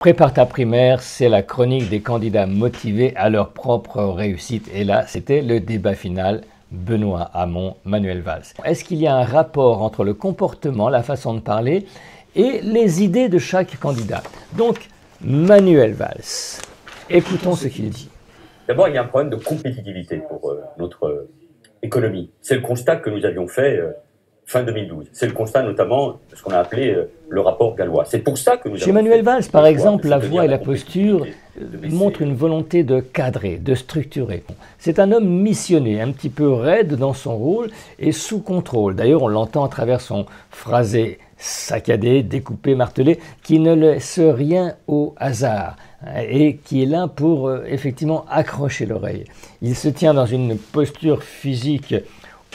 Prépare ta primaire, c'est la chronique des candidats motivés à leur propre réussite. Et là, c'était le débat final. Benoît Hamon, Manuel Valls. Est-ce qu'il y a un rapport entre le comportement, la façon de parler et les idées de chaque candidat? Donc, Manuel Valls, écoutons ce qu'il dit. D'abord, il y a un problème de compétitivité pour notre économie. C'est le constat que nous avions fait fin 2012. C'est le constat notamment de ce qu'on a appelé le rapport gallois. C'est pour ça que nous Chez Manuel Valls, par exemple, la voix et la posture montrent une volonté de cadrer, de structurer. C'est un homme missionné, un petit peu raide dans son rôle et sous contrôle. D'ailleurs, on l'entend à travers son phrasé saccadé, découpé, martelé, qui ne laisse rien au hasard et qui est là pour effectivement accrocher l'oreille. Il se tient dans une posture physique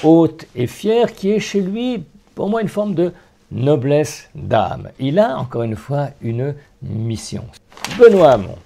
haute et fière qui est chez lui, pour moi, une forme de noblesse d'âme. Il a, encore une fois, une mission. Benoît Hamon.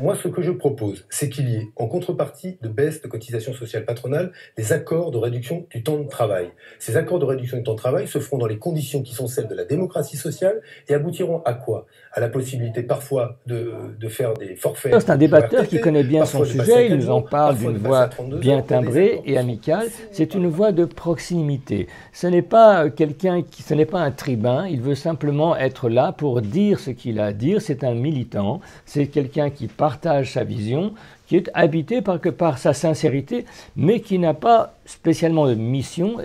Moi, ce que je propose, c'est qu'il y ait, en contrepartie de baisse de cotisations sociales patronales, des accords de réduction du temps de travail. Ces accords de réduction du temps de travail se feront dans les conditions qui sont celles de la démocratie sociale et aboutiront à quoi? À la possibilité parfois de faire des forfaits. C'est un débatteur qui connaît bien son sujet, il nous en parle d'une voix bien timbrée et amicale. C'est une voix de proximité. Ce n'est pas ce n'est pas un tribun, il veut simplement être là pour dire ce qu'il a à dire. C'est un militant, c'est quelqu'un qui partage sa vision, qui est habité par sa sincérité, mais qui n'a pas spécialement de mission.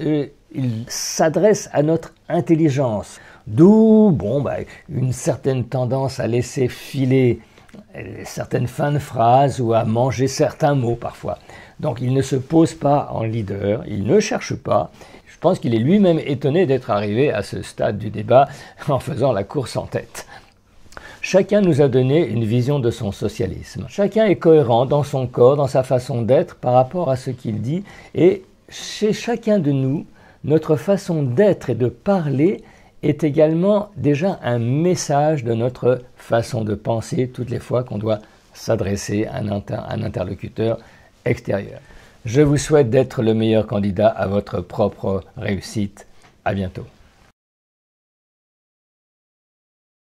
Il s'adresse à notre intelligence, d'où une certaine tendance à laisser filer certaines fins de phrases ou à manger certains mots parfois. Donc il ne se pose pas en leader, il ne cherche pas. Je pense qu'il est lui-même étonné d'être arrivé à ce stade du débat en faisant la course en tête. Chacun nous a donné une vision de son socialisme. Chacun est cohérent dans son corps, dans sa façon d'être par rapport à ce qu'il dit. Et chez chacun de nous, notre façon d'être et de parler est également déjà un message de notre façon de penser toutes les fois qu'on doit s'adresser à un interlocuteur extérieur. Je vous souhaite d'être le meilleur candidat à votre propre réussite. À bientôt.